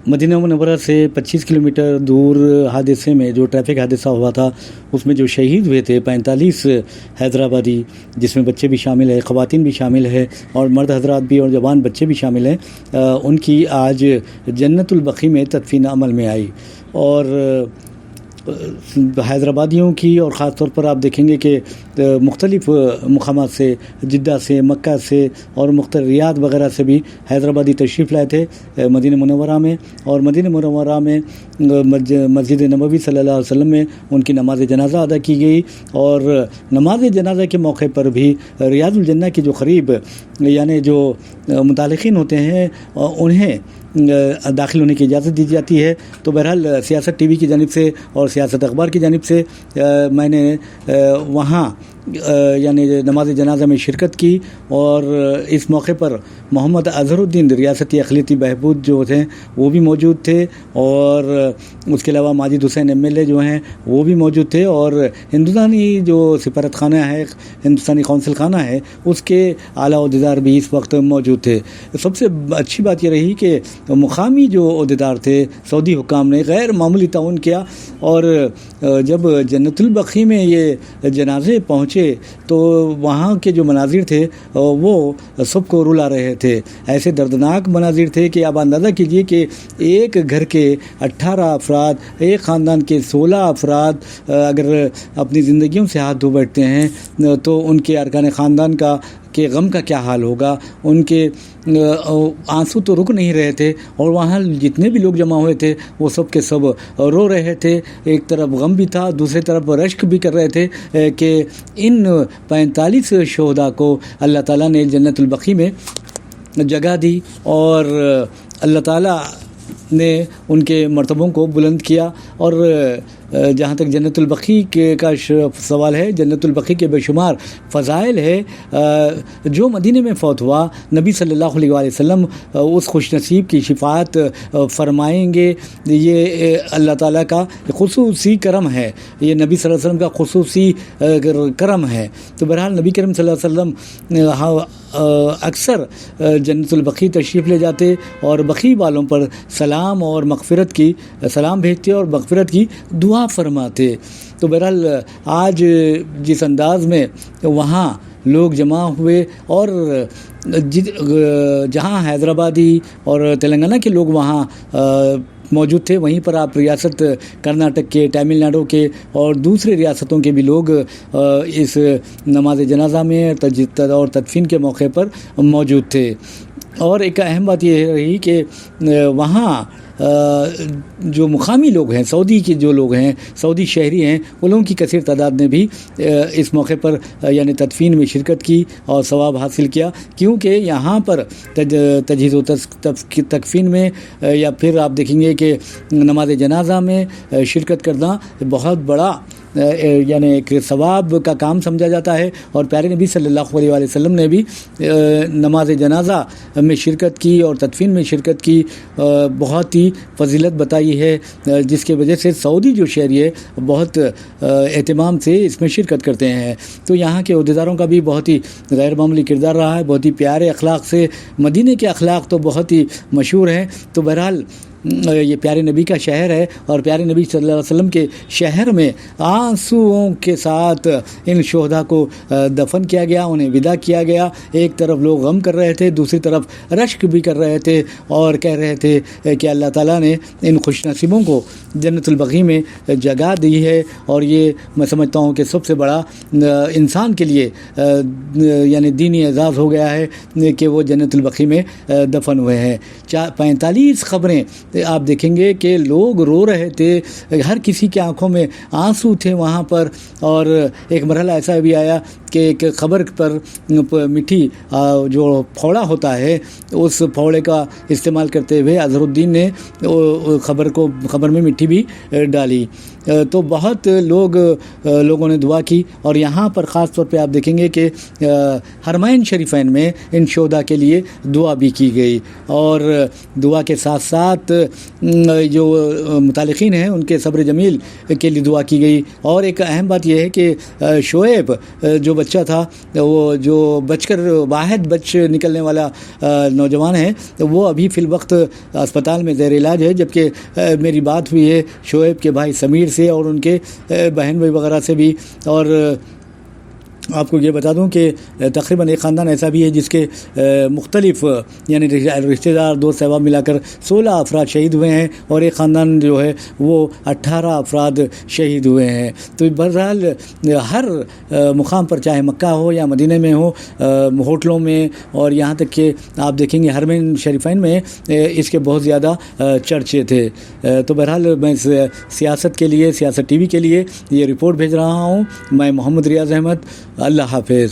مدینہ منورہ سے 25 کلومیٹر دور حادثے میں جو ٹریفک حادثہ ہوا تھا اس میں جو شہید ہوئے تھے 45 حیدرآبادی، جس میں بچے بھی شامل ہیں، خواتین بھی شامل ہیں اور مرد حضرات بھی اور جوان بچے بھی شامل ہیں، ان کی آج جنت البقیع میں تدفین عمل میں آئی۔ اور حیدرآبادیوں کی اور خاص طور پر آپ دیکھیں گے کہ مختلف مقامات سے، جدہ سے، مکہ سے اور مختلف ریاض وغیرہ سے بھی حیدرآبادی تشریف لائے تھے مدینہ منورہ میں، اور مدینہ منورہ میں مسجد نبوی صلی اللہ علیہ وسلم میں ان کی نماز جنازہ ادا کی گئی۔ اور نماز جنازہ کے موقع پر بھی ریاض الجنہ کے جو قریب یعنی جو متعلقین ہوتے ہیں انہیں داخل ہونے کی اجازت دی جاتی ہے۔ تو بہرحال سیاست ٹی وی کی جانب سے اور سیاست اخبار کی جانب سے میں نے وہاں یعنی نماز جنازہ میں شرکت کی، اور اس موقع پر محمد اظہر الدین ریاستی اقلیتی بہبود جو تھے وہ بھی موجود تھے، اور اس کے علاوہ ماجد حسین MLA جو ہیں وہ بھی موجود تھے، اور ہندوستانی جو سفارت خانہ ہے، ہندوستانی قونصل خانہ ہے، اس کے اعلیٰ عہدیدار بھی اس وقت موجود تھے۔ سب سے اچھی بات یہ رہی کہ مقامی جو عہدیدار تھے، سعودی حکام نے غیر معمولی تعاون کیا، اور جب جنت البقیع میں یہ جنازے پہنچے تو وہاں کے جو مناظر تھے وہ سب کو رلا رہے تھے۔ ایسے دردناک مناظر تھے کہ آپ اندازہ کیجئے کہ ایک گھر کے 18 افراد، ایک خاندان کے 16 افراد اگر اپنی زندگیوں سے ہاتھ دھو بیٹھتے ہیں تو ان کے ارکان خاندان کا کہ غم کا کیا حال ہوگا۔ ان کے آنسو تو رک نہیں رہے تھے، اور وہاں جتنے بھی لوگ جمع ہوئے تھے وہ سب کے سب رو رہے تھے۔ ایک طرف غم بھی تھا، دوسری طرف رشک بھی کر رہے تھے کہ ان 45 شہداء کو اللہ تعالیٰ نے جنت البقیع میں جگہ دی، اور اللہ تعالیٰ نے ان کے مرتبوں کو بلند کیا۔ اور جہاں تک جنت البقیع کا سوال ہے، جنت البقیع کے بے شمار فضائل ہے۔ جو مدینے میں فوت ہوا، نبی صلی اللہ علیہ وآلہ وسلم اس خوش نصیب کی شفاعت فرمائیں گے۔ یہ اللہ تعالیٰ کا خصوصی کرم ہے، یہ نبی صلی اللہ علیہ وسلم کا خصوصی کرم ہے۔ تو بہرحال نبی کریم صلی اللہ علیہ وسلم اکثر جنت البقیع تشریف لے جاتے اور بقیع والوں پر سلام اور مغفرت کی سلام بھیجتے اور مغفرت کی دعا فرماتے۔ تو بہرحال آج جس انداز میں وہاں لوگ جمع ہوئے، اور جہاں حیدرآبادی اور تلنگانہ کے لوگ وہاں موجود تھے، وہیں پر آپ ریاست کرناٹک کے، تامل ناڈو کے اور دوسرے ریاستوں کے بھی لوگ اس نماز جنازہ میں اور تدفین کے موقع پر موجود تھے۔ اور ایک اہم بات یہ رہی کہ وہاں جو مقامی لوگ ہیں، سعودی کے جو لوگ ہیں، سعودی شہری ہیں، ان لوگوں کی کثیر تعداد نے بھی اس موقع پر یعنی تدفین میں شرکت کی اور ثواب حاصل کیا، کیونکہ یہاں پر تجہیز و تکفین میں یا پھر آپ دیکھیں گے کہ نماز جنازہ میں شرکت کرنا بہت بڑا یعنی ایک ثواب کا کام سمجھا جاتا ہے۔ اور پیارے نبی صلی اللہ علیہ وآلہ وسلم نے بھی نماز جنازہ میں شرکت کی اور تدفین میں شرکت کی بہت ہی فضیلت بتائی ہے، جس کی وجہ سے سعودی جو شہری ہے بہت اہتمام سے اس میں شرکت کرتے ہیں۔ تو یہاں کے عہدیداروں کا بھی بہت ہی غیر معمولی کردار رہا ہے، بہت ہی پیارے اخلاق سے، مدینے کے اخلاق تو بہت ہی مشہور ہیں۔ تو بہرحال یہ پیارے نبی کا شہر ہے، اور پیارے نبی صلی اللہ علیہ وسلم کے شہر میں آنسوؤں کے ساتھ ان شہداء کو دفن کیا گیا، انہیں ودا کیا گیا۔ ایک طرف لوگ غم کر رہے تھے، دوسری طرف رشک بھی کر رہے تھے، اور کہہ رہے تھے کہ اللہ تعالیٰ نے ان خوش نصیبوں کو جنت البقیع میں جگہ دی ہے، اور یہ میں سمجھتا ہوں کہ سب سے بڑا انسان کے لیے یعنی دینی اعزاز ہو گیا ہے کہ وہ جنت البقیع میں دفن ہوئے ہیں۔ 45 قبریں آپ دیکھیں گے کہ لوگ رو رہے تھے، ہر کسی کی آنکھوں میں آنسو تھے وہاں پر۔ اور ایک مرحلہ ایسا بھی آیا کہ ایک خبر پر مٹھی جو پھوڑا ہوتا ہے، اس پھوڑے کا استعمال کرتے ہوئے اظہر الدین نے خبر میں مٹی بھی ڈالی۔ تو بہت لوگوں نے دعا کی، اور یہاں پر خاص طور پہ آپ دیکھیں گے کہ حرمین شریفین میں ان شہداء کے لیے دعا بھی کی گئی، اور دعا کے ساتھ ساتھ جو متعلقین ہیں ان کے صبر جمیل کے لیے دعا کی گئی. اور ایک اہم بات یہ ہے کہ شعیب جو بچہ تھا وہ جو بچ کر واحد بچ نکلنے والا نوجوان ہے وہ ابھی فی الوقت اسپتال میں زیر علاج ہے. جبکہ میری بات ہوئی ہے شعیب کے بھائی سمیر سے اور ان کے بہن بھائی وغیرہ سے بھی. اور آپ کو یہ بتا دوں کہ تقریباً ایک خاندان ایسا بھی ہے جس کے مختلف یعنی رشتہ دار دوست احباب ملا کر 16 افراد شہید ہوئے ہیں اور ایک خاندان جو ہے وہ 18 افراد شہید ہوئے ہیں. تو بہرحال ہر مقام پر چاہے مکہ ہو یا مدینہ میں ہو ہوٹلوں میں اور یہاں تک کہ آپ دیکھیں گے حرمین شریفین میں اس کے بہت زیادہ چرچے تھے. تو بہرحال میں سیاست کے لیے سیاست ٹی وی کے لیے یہ رپورٹ بھیج رہا ہوں. میں محمد ریاض احمد. اللہ حافظ.